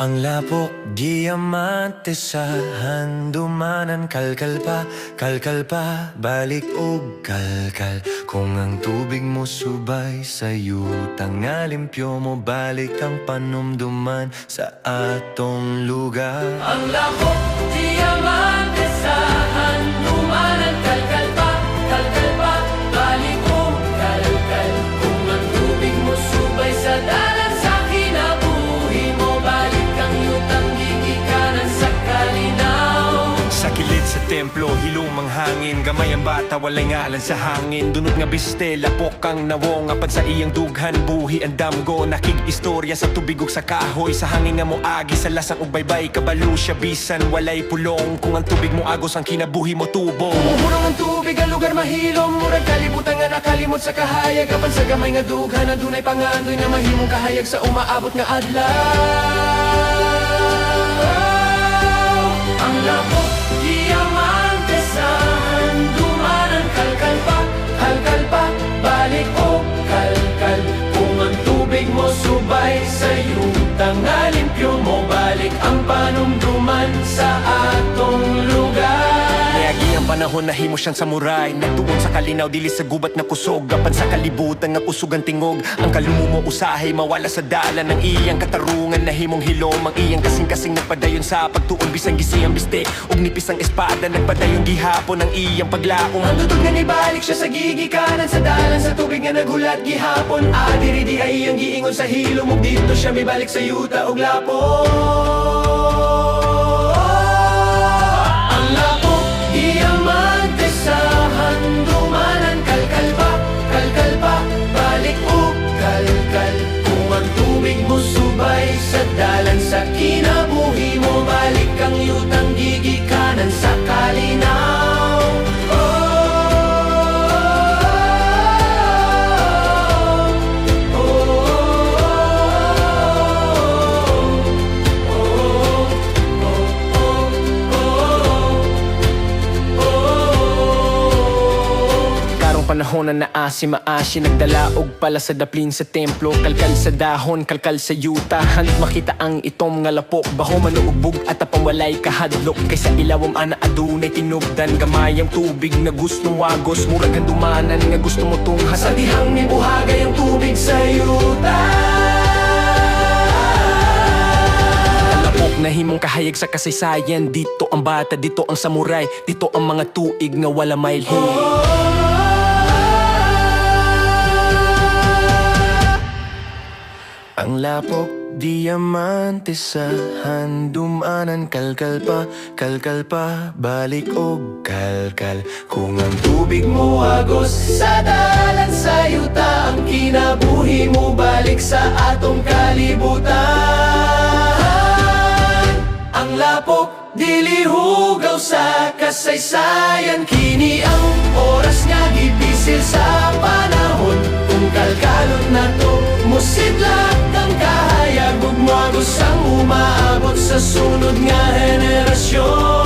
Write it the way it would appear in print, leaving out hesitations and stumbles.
Ang lapok, diamante sa handumanan. Kalkal pa, balik og kalkal. Kung ang tubig mo subay sa yutang nga limpyo mo, balik ang panumduman sa atong lugar. Ang lapok, diamante sa handumanan. Kalkal pa, balik og kalkal. Kung ang tubig mo subay sa dalan sa kinabuhi mo, balik ang yutang gigikanan sa kalinaw. Sa kilid sa templo, hilong manghangin. Gamay ang bata, walay ngalan sa hangin. Dunot nga biste, lapok ang nawong. Apan sa iyang dughan, buhi ang damgo. Nakig-istorya sa tubig ug sa kahoy. Sa hangin nga mo agi, sa lasang ug baybay. Kabalo siya bisan, walay pulong. Kung ang tubig mo agos, ang kinabuhi mo tubo. Umuhurong ang tubig, ang lugar mahilom. Murag kalibutan nga nakalimot sa kahayag. Apan sa gamay nga dughan, ang dunay pangandoy na mahimong kahayag sa umaabot nga adlaw. Ang lapok, diamante sa handumanan. Kalkal pa, balik o kalkal. Kung ang tubig mo subay sa yutang nga limpyo mo, balik ang panumduman sa atong lugar. Nayagi ang panahon na himo siyang samurai. Nagtuon sa kalinaw, dili sa gubat na kusog. Apan sa kalibutan nga kusog ang tingog. Ang kalumumo usahay, mawala sa dalan. Ang iyang katarungan na himong hilom. Ang iyang kasing-kasing nagpadayon sa pagtuon. Bisang gising ang biste, ug nipis ang espada. Nagpadayon gihapon ang iyang paglaong. Ang tutog nga nibalik siya sa gigikanan sa dalan sa tubig nga nagulat gihapon. Diri di ay iyang giingon sa hilom, ug dito siya mibalik sa yuta ug lapok. Ang lapok, diamante sa handumanan. Kalkal pa, balik ug kalkal. Kung ang tubig mo subay sa dalan sa kinabuhi mo, balik ang yutang gigikanan sa kalinaw. Panahon na naasi maasi, nagdalaog pala sa daplin sa templo. Kalkal sa dahon, kalkal sa yuta. Hand makita ang itom nga lapok. Baho manuugbog at apawalay kahadlok. Kaysa ilawom ana adunay tinubdan. Gamay ang tubig na gusto wagos. Murag ang dumanan nga gusto mo tunghas. Sa dihang ni buhagay ang tubig sa yuta. Lapok na himong kahayag sa kasaysayan. Dito ang bata, dito ang samurai. Dito ang mga tuig nga wala mailhin. Ang lapok, diamante sa handumanan. Kalkal pa, balik og kalkal. Kung ang tubig mo Agos sa dalan sa yuta, ang kinabuhi mo, balik sa atong kalibutan. Ang lapok, dili hugaw sa kasaysayan. Kini ang oras nga gipisil sa panahon. Kung kalkalon na to, musidlak ang kahayag ug moagos ang umaabot sa sunod nga henerasyon.